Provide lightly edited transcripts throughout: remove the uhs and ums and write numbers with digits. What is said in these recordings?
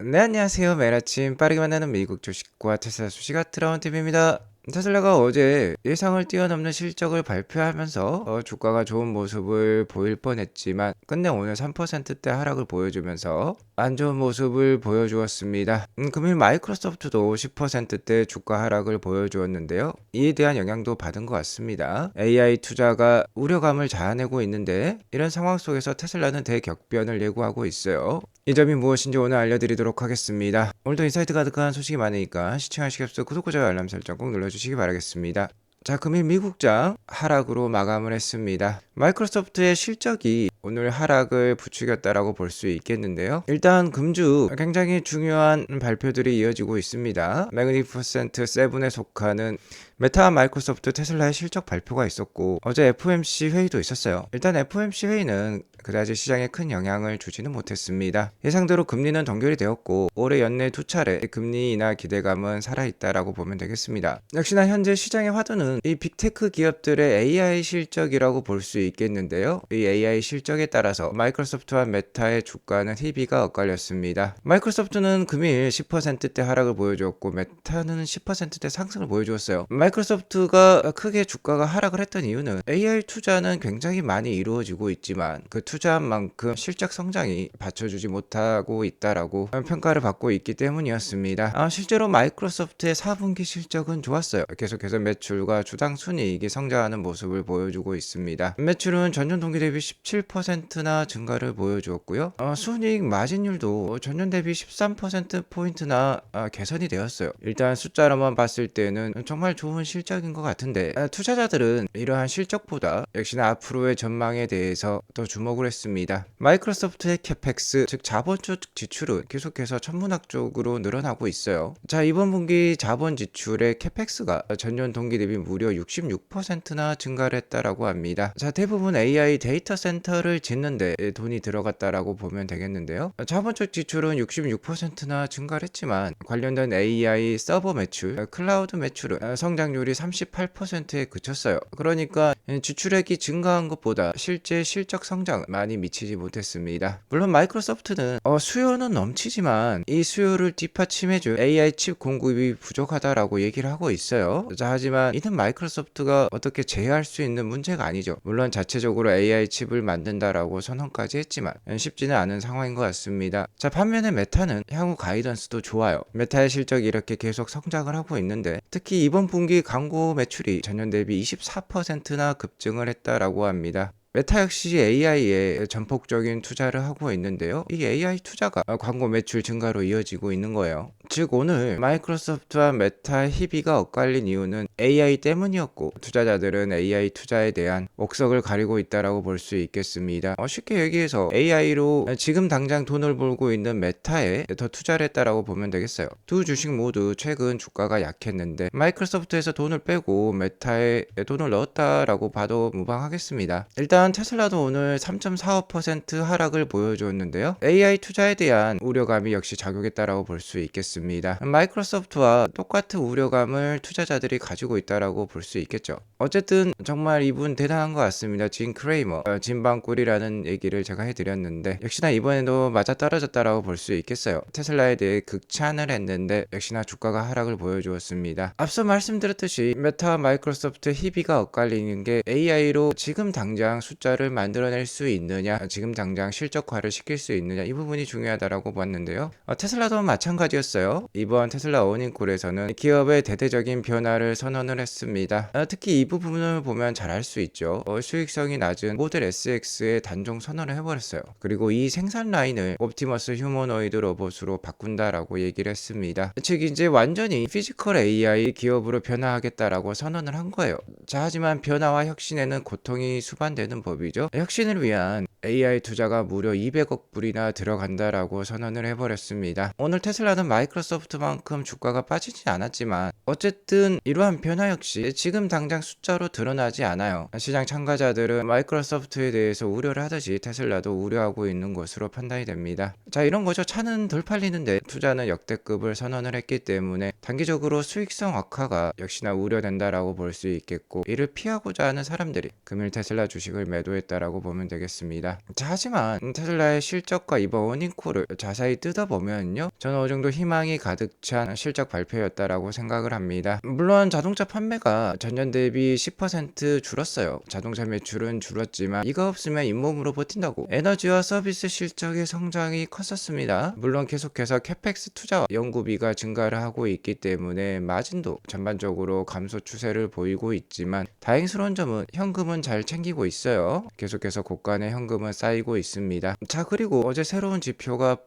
네, 안녕하세요. 매일 아침 빠르게 만나는 미국 주식과 테슬라 소식가 트라운 TV입니다. 테슬라가 어제 예상을 뛰어넘는 실적을 발표하면서 주가가 좋은 모습을 보일 뻔했지만 끝내 오늘 3%대 하락을 보여주면서 안 좋은 모습을 보여주었습니다. 금일 마이크로소프트도 10%대 주가 하락을 보여주었는데요. 이에 대한 영향도 받은 것 같습니다. AI 투자가 우려감을 자아내고 있는데 이런 상황 속에서 테슬라는 대격변을 예고하고 있어요. 이 점이 무엇인지 오늘 알려드리도록 하겠습니다. 오늘도 인사이트 가득한 소식이 많으니까 시청하시기 앞서 구독과 좋아요 알람 설정 꼭 눌러주시기 바라겠습니다. 자, 금일 미국장 하락으로 마감을 했습니다. 마이크로소프트의 실적이 오늘 하락을 부추겼다라고 볼 수 있겠는데요. 일단 금주 굉장히 중요한 발표들이 이어지고 있습니다. 매그니피센트 7에 속하는 메타와 마이크로소프트 테슬라의 실적 발표가 있었고 어제 FOMC 회의도 있었어요. 일단 FOMC 회의는 그다지 시장에 큰 영향을 주지는 못했습니다. 예상대로 금리는 동결이 되었고 올해 연내 두 차례 금리 인하 기대감은 살아있다라고 보면 되겠습니다. 역시나 현재 시장의 화두는 이 빅테크 기업들의 AI 실적이라고 볼 수 있겠는데요. 이 AI 실적에 따라서 마이크로소프트와 메타의 주가는 희비가 엇갈렸습니다. 마이크로소프트는 금일 10%대 하락을 보여주었고 메타는 10%대 상승을 보여주었어요. 마이크로소프트가 크게 주가가 하락을 했던 이유는 AI 투자는 굉장히 많이 이루어지고 있지만 그 투자한 만큼 실적 성장이 받쳐주지 못하고 있다라고 평가를 받고 있기 때문이었습니다. 실제로 마이크로소프트의 4분기 실적은 좋았어요. 계속해서 매출과 주당 순이익이 성장하는 모습을 보여주고 있습니다. 매출은 전년 동기 대비 17%나 증가를 보여주었고요. 순이익 마진율도 전년 대비 13%포인트나 개선이 되었어요. 일단 숫자로만 봤을 때는 정말 좋은 실적인 것 같은데 투자자들은 이러한 실적보다 역시나 앞으로의 전망에 대해서 더 주목을 했습니다. 마이크로소프트의 캐펙스 즉 자본적 지출은 계속해서 천문학적으로 늘어나고 있어요. 자, 이번 분기 자본 지출의 캐펙스가 전년 동기 대비 무려 66%나 증가를 했다라고 합니다. 자, 대부분 AI 데이터 센터를 짓는데 돈이 들어갔다라고 보면 되겠는데요. 자본적 지출은 66%나 증가를 했지만 관련된 AI 서버 매출, 클라우드 매출은 성장률이 38%에 그쳤어요. 그러니까 지출액이 증가한 것보다 실제 실적 성장은 많이 미치지 못했습니다. 물론 마이크로소프트는 수요는 넘치지만 이 수요를 뒷받침해줄 AI 칩 공급이 부족하다라고 얘기를 하고 있어요. 자, 하지만 이는 마이크로소프트가 어떻게 제어할 수 있는 문제가 아니죠. 물론 자체적으로 AI 칩을 만든다라고 선언까지 했지만 쉽지는 않은 상황인 것 같습니다. 자, 반면에 메타는 향후 가이던스도 좋아요. 메타의 실적이 이렇게 계속 성장을 하고 있는데 특히 이번 분기 광고 매출이 전년 대비 24%나 급증을 했다라고 합니다. 메타 역시 AI에 전폭적인 투자를 하고 있는데요. 이 AI 투자가 광고 매출 증가로 이어지고 있는 거예요. 즉 오늘 마이크로소프트와 메타의 희비가 엇갈린 이유는 AI 때문이었고 투자자들은 AI 투자에 대한 옥석을 가리고 있다라고 볼 수 있겠습니다. 쉽게 얘기해서 AI로 지금 당장 돈을 벌고 있는 메타에 더 투자를 했다라고 보면 되겠어요. 두 주식 모두 최근 주가가 약했는데 마이크로소프트에서 돈을 빼고 메타에 돈을 넣었다라고 봐도 무방하겠습니다. 일단 테슬라도 오늘 3.45% 하락을 보여주었는데요. AI 투자에 대한 우려감이 역시 작용했다라고 볼 수 있겠습니다. 마이크로소프트와 똑같은 우려감을 투자자들이 가지고 있다라고 볼 수 있겠죠. 어쨌든 정말 이분 대단한 것 같습니다. 진 크레이머, 진방꿀이라는 얘기를 제가 해드렸는데 역시나 이번에도 맞아 떨어졌다라고 볼 수 있겠어요. 테슬라에 대해 극찬을 했는데 역시나 주가가 하락을 보여주었습니다. 앞서 말씀드렸듯이 메타와 마이크로소프트의 희비가 엇갈리는 게 AI로 지금 당장 숫자를 만들어낼 수 있느냐, 지금 당장 실적화를 시킬 수 있느냐, 이 부분이 중요하다라고 봤는데요. 테슬라도 마찬가지였어요. 이번 테슬라 어닝콜에서는 기업의 대대적인 변화를 선언을 했습니다. 특히 이 부분을 보면 잘 알 수 있죠. 수익성이 낮은 모델 SX의 단종 선언을 해버렸어요. 그리고 이 생산 라인을 옵티머스 휴머노이드 로봇으로 바꾼다라고 얘기를 했습니다. 즉 이제 완전히 피지컬 AI 기업으로 변화하겠다라고 선언을 한 거예요. 자, 하지만 변화와 혁신에는 고통이 수반되는 법이죠. 혁신을 위한 AI 투자가 무려 200억 불이나 들어간다라고 선언을 해버렸습니다. 오늘 테슬라는 마이크로소프트만큼 주가가 빠지지 않았지만 어쨌든 이러한 변화 역시 지금 당장 숫자로 드러나지 않아요. 시장 참가자들은 마이크로소프트에 대해서 우려를 하듯이 테슬라도 우려하고 있는 것으로 판단이 됩니다. 자, 이런 거죠. 차는 덜 팔리는데 투자는 역대급을 선언을 했기 때문에 단기적으로 수익성 악화가 역시나 우려된다라고 볼 수 있겠고, 이를 피하고자 하는 사람들이 금일 테슬라 주식을 매도했다라고 보면 되겠습니다. 자, 하지만 테슬라의 실적과 이번 어닝콜을 자세히 뜯어보면요, 저는 어느 정도 희망이 가득 찬 실적 발표였다라고 생각을 합니다. 물론 자동차 판매가 전년 대비 10% 줄었어요. 자동차 매출은 줄었지만 이가 없으면 잇몸으로 버틴다고 에너지와 서비스 실적의 성장이 컸었습니다. 물론 계속해서 캐펙스 투자와 연구비가 증가를 하고 있기 때문에 마진도 전반적으로 감소 추세를 보이고 있지만, 다행스러운 점은 현금은 잘 챙기고 있어요. 계속해서 고간의 현금은 쌓이고 있습니다. 자, 그리고 어제 새로운 지표가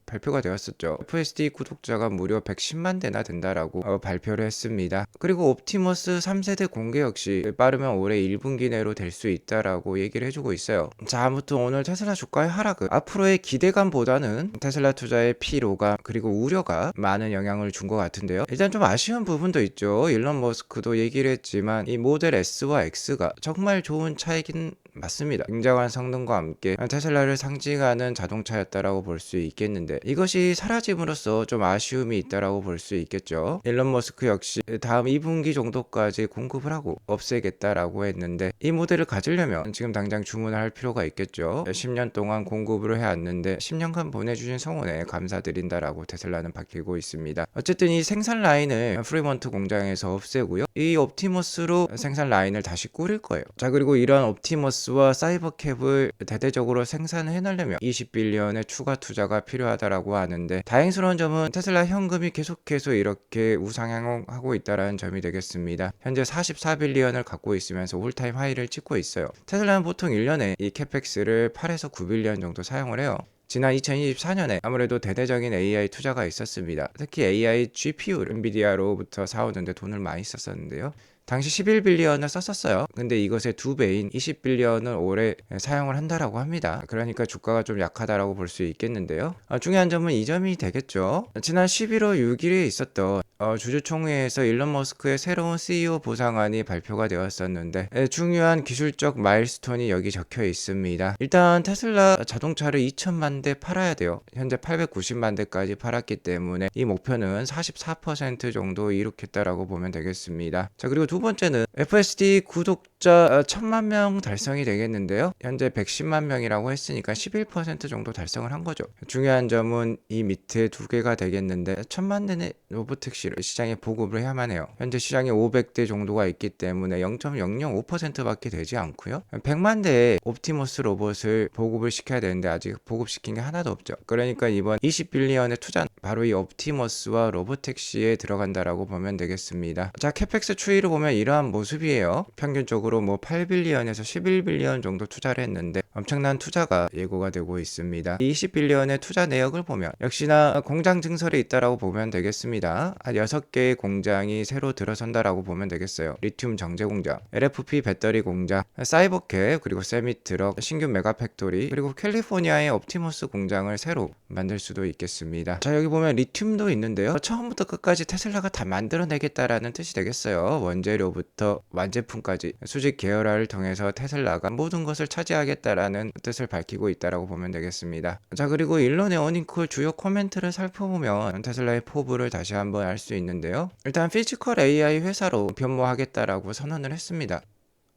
발표가 되었었죠. FSD 구독자가 무려 110만 대나 된다라고 발표를 했습니다. 그리고 옵티머스 3세대 공개 역시 빠르면 올해 1분기 내로 될 수 있다라고 얘기를 해주고 있어요. 자, 아무튼 오늘 테슬라 주가의 하락은 앞으로의 기대감보다는 테슬라 투자의 피로감 그리고 우려가 많은 영향을 준 것 같은데요. 일단 좀 아쉬운 부분도 있죠. 일론 머스크도 얘기를 했지만 이 모델 S와 X가 정말 좋은 차이긴 맞습니다. 굉장한 성능과 함께 테슬라를 상징하는 자동차였다라고 볼 수 있겠는데, 이것이 사라짐으로써 좀 아쉬움이 있다라고 볼 수 있겠죠. 일론 머스크 역시 다음 2분기 정도까지 공급을 하고 없애겠다라고 했는데, 이 모델을 가지려면 지금 당장 주문을 할 필요가 있겠죠. 10년 동안 공급을 해왔는데 10년간 보내주신 성원에 감사드린다라고 테슬라는 밝히고 있습니다. 어쨌든 이 생산 라인을 프리먼트 공장에서 없애고요, 이 옵티머스로 생산 라인을 다시 꾸릴 거예요. 자, 그리고 이런 옵티머스와 사이버캡을 대대적으로 생산을 해내려면 20빌리언의 추가 투자가 필요하다라고 하는데, 다행스러운 점은 테슬라 현금이 계속해서 이렇게 우상향하고 있다는 점이 되겠습니다. 현재 44빌리언을 갖고 있으면서 올타임 하이를 찍고 있어요. 테슬라는 보통 1년에 이 캐펙스를 8에서 9빌리언 정도 사용을 해요. 지난 2024년에 아무래도 대대적인 AI 투자가 있었습니다. 특히 AI GPU 엔비디아로부터 사오는데 돈을 많이 썼었는데요. 당시 11빌리언을 썼었어요. 근데 이것의 2배인 20빌리언을 올해 사용을 한다라고 합니다. 그러니까 주가가 좀 약하다라고 볼 수 있겠는데요. 중요한 점은 이 점이 되겠죠. 지난 11월 6일에 있었던 주주총회에서 일론 머스크의 새로운 CEO 보상안이 발표가 되었었는데, 중요한 기술적 마일스톤이 여기 적혀 있습니다. 일단 테슬라 자동차를 2천만 대 팔아야 돼요. 현재 890만 대까지 팔았기 때문에 이 목표는 44% 정도 이룩했다라고 보면 되겠습니다. 자, 그리고 두 번째는 FSD 구독자 1000만 명 달성이 되겠는데요. 현재 110만 명이라고 했으니까 11% 정도 달성을 한 거죠. 중요한 점은 이 밑에 두 개가 되겠는데, 1000만 대의 로보택시를 시장에 보급을 해야만 해요. 현재 시장에 500대 정도가 있기 때문에 0.005%밖에 되지 않고요. 100만 대의 옵티머스 로봇을 보급을 시켜야 되는데 아직 보급시킨 게 하나도 없죠. 그러니까 이번 20빌리언의 투자는 바로 이 옵티머스와 로보택시에 들어간다라고 보면 되겠습니다. 자, 캐펙스 추이를 보면 이러한 모습이에요. 평균적으로 뭐 8빌리언에서 11빌리언 정도 투자를 했는데 엄청난 투자가 예고가 되고 있습니다. 20빌리언의 투자 내역을 보면 역시나 공장 증설이 있다라고 보면 되겠습니다. 한 6개의 공장이 새로 들어선다라고 보면 되겠어요. 리튬 정제 공장, LFP 배터리 공장, 사이버캡, 그리고 세미트럭, 신규 메가팩토리, 그리고 캘리포니아의 옵티머스 공장을 새로 만들 수도 있겠습니다. 자, 여기 보면 리튬도 있는데요. 처음부터 끝까지 테슬라가 다 만들어내겠다라는 뜻이 되겠어요. 원재료부터 완제품까지 수직 계열화를 통해서 테슬라가 모든 것을 차지하겠다라는 뜻을 밝히고 있다라고 보면 되겠습니다. 자, 그리고 일론의 어닝콜 주요 코멘트를 살펴보면 테슬라의 포부를 다시 한번 알 수 있는데요. 일단 피지컬 AI 회사로 변모하겠다라고 선언을 했습니다.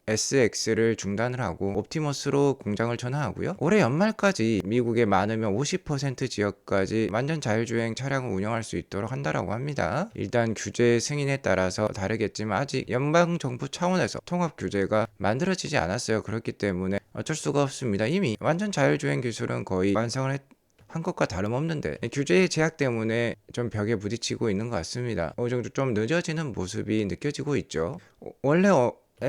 SX를 중단을 하고 옵티머스로 공장을 전환하고요. 올해 연말까지 미국에 많으면 50% 지역까지 완전 자율주행 차량을 운영할 수 있도록 한다라고 합니다. 일단 규제 승인에 따라서 다르겠지만 아직 연방정부 차원에서 통합 규제가 만들어지지 않았어요. 그렇기 때문에 어쩔 수가 없습니다. 이미 완전 자율주행 기술은 거의 완성을 한 것과 다름없는데 규제의 제약 때문에 좀 벽에 부딪히고 있는 것 같습니다. 어느 정도 좀 늦어지는 모습이 느껴지고 있죠. 원래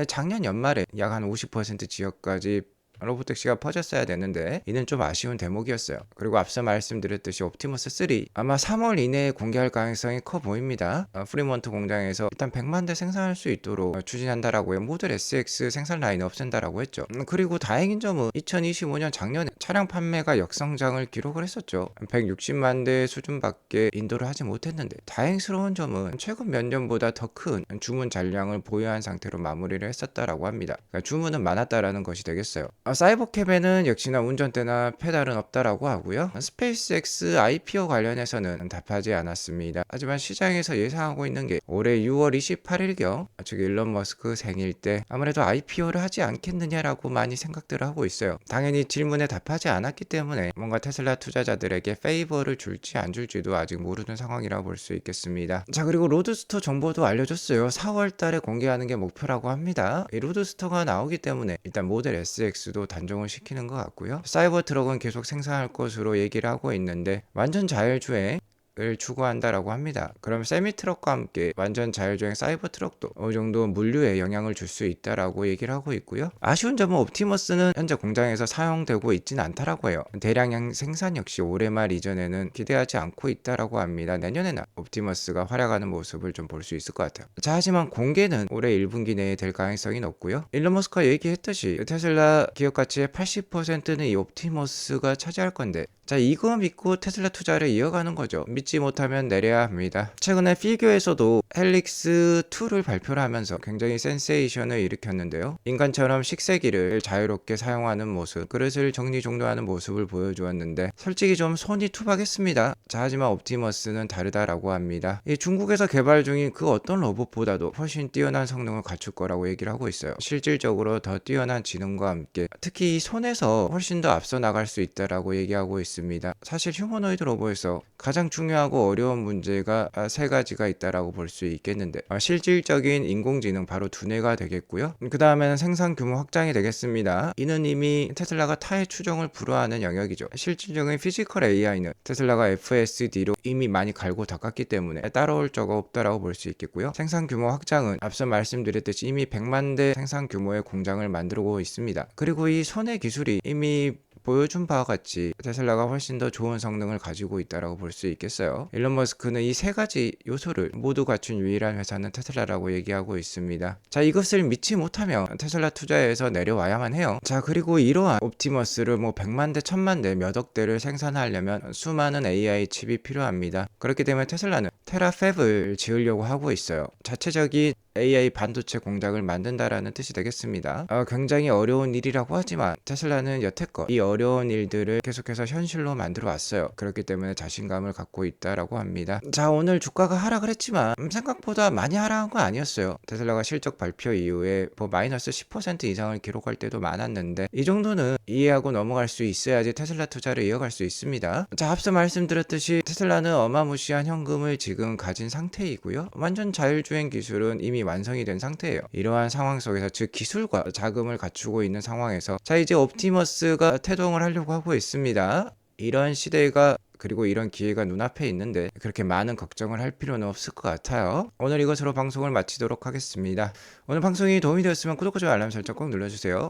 작년 연말에 약 한 50% 지역까지 로보택시가 퍼졌어야 되는데 이는 좀 아쉬운 대목이었어요. 그리고 앞서 말씀드렸듯이 옵티머스 3 아마 3월 이내에 공개할 가능성이 커 보입니다. 프리몬트 공장에서 일단 100만 대 생산할 수 있도록 추진한다라고요. 모델 SX 생산 라인 없앤다라고 했죠. 그리고 다행인 점은 2025년 작년에 차량 판매가 역성장을 기록을 했었죠. 160만 대 수준밖에 인도를 하지 못했는데 다행스러운 점은 최근 몇 년보다 더 큰 주문 잔량을 보유한 상태로 마무리를 했었다라고 합니다. 그러니까 주문은 많았다라는 것이 되겠어요. 사이버캡에는 역시나 운전대나 페달은 없다라고 하고요. 스페이스X IPO 관련해서는 답하지 않았습니다. 하지만 시장에서 예상하고 있는 게 올해 6월 28일경 즉 일론 머스크 생일 때 아무래도 IPO를 하지 않겠느냐라고 많이 생각들을 하고 있어요. 당연히 질문에 답하지 않았기 때문에 뭔가 테슬라 투자자들에게 페이버를 줄지 안 줄지도 아직 모르는 상황이라고 볼 수 있겠습니다. 자, 그리고 로드스터 정보도 알려줬어요. 4월 달에 공개하는 게 목표라고 합니다. 이 로드스터가 나오기 때문에 일단 모델 SX도 단종을 시키는 것 같고요. 사이버 트럭은 계속 생산할 것으로 얘기를 하고 있는데 완전 자율주행 을 추구한다라고 합니다. 그럼 세미 트럭과 함께 완전 자율주행 사이버 트럭도 어느 정도 물류에 영향을 줄 수 있다라고 얘기를 하고 있고요. 아쉬운 점은 옵티머스는 현재 공장에서 사용되고 있지는 않다라고 해요. 대량량 생산 역시 올해 말 이전에는 기대하지 않고 있다라고 합니다. 내년에는 옵티머스가 활약하는 모습을 좀 볼 수 있을 것 같아요. 자, 하지만 공개는 올해 1분기 내에 될 가능성이 높고요. 일론 머스크가 얘기했듯이 테슬라 기업 가치의 80%는 이 옵티머스가 차지할 건데, 자, 이거 믿고 테슬라 투자를 이어가는 거죠. 믿지 못하면 내려야 합니다. 최근에 피규어에서도 헬릭스 2를 발표를 하면서 굉장히 센세이션을 일으켰는데요. 인간처럼 식세기를 자유롭게 사용하는 모습, 그릇을 정리정돈하는 모습을 보여주었는데 솔직히 좀 손이 투박했습니다. 자, 하지만 옵티머스는 다르다라고 합니다. 이 중국에서 개발 중인 그 어떤 로봇보다도 훨씬 뛰어난 성능을 갖출 거라고 얘기를 하고 있어요. 실질적으로 더 뛰어난 지능과 함께 특히 이 손에서 훨씬 더 앞서 나갈 수 있다라고 얘기하고 있습니다. 사실 휴머노이드 로봇에서 가장 중요하고 어려운 문제가 세 가지가 있다라고 볼 수 있겠는데, 실질적인 인공지능 바로 두뇌가 되겠고요. 그 다음에는 생산 규모 확장이 되겠습니다. 이는 이미 테슬라가 타의 추종을 불허하는 영역이죠. 실질적인 피지컬 AI는 테슬라가 FSD로 이미 많이 갈고 닦았기 때문에 따라올 적가 없다라고 볼 수 있겠고요. 생산 규모 확장은 앞서 말씀드렸듯이 이미 100만 대 생산 규모의 공장을 만들고 있습니다. 그리고 이 손의 기술이 이미 보여준 바와 같이 테슬라가 훨씬 더 좋은 성능을 가지고 있다고 볼 수 있겠어요. 일론 머스크는 이 세 가지 요소를 모두 갖춘 유일한 회사는 테슬라라고 얘기하고 있습니다. 자, 이것을 믿지 못하면 테슬라 투자에서 내려와야만 해요. 자, 그리고 이러한 옵티머스를 100만 대, 1000만 대, 몇 억 대를 생산하려면 수많은 AI 칩이 필요합니다. 그렇기 때문에 테슬라는 테라팹을 지으려고 하고 있어요. 자체적인 AI 반도체 공장을 만든다라는 뜻이 되겠습니다. 굉장히 어려운 일이라고 하지만 테슬라는 여태껏 이 어려운 일들을 계속해서 현실로 만들어 왔어요. 그렇기 때문에 자신감을 갖고 있다라고 합니다. 자, 오늘 주가가 하락을 했지만 생각보다 많이 하락한 건 아니었어요. 테슬라가 실적 발표 이후에 마이너스 10% 이상을 기록할 때도 많았는데 이 정도는 이해하고 넘어갈 수 있어야지 테슬라 투자를 이어갈 수 있습니다. 자, 앞서 말씀드렸듯이 테슬라는 어마무시한 현금을 지금 가진 상태이고요. 완전 자율주행 기술은 이미 완성이 된 상태예요. 이러한 상황 속에서, 즉 기술과 자금을 갖추고 있는 상황에서 자, 이제 옵티머스가 태동을 하려고 하고 있습니다. 이런 시대가 그리고 이런 기회가 눈앞에 있는데 그렇게 많은 걱정을 할 필요는 없을 것 같아요. 오늘 이것으로 방송을 마치도록 하겠습니다. 오늘 방송이 도움이 되었으면 구독과 좋아요 알람 설정 꼭 눌러주세요.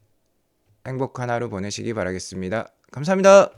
행복한 하루 보내시기 바라겠습니다. 감사합니다.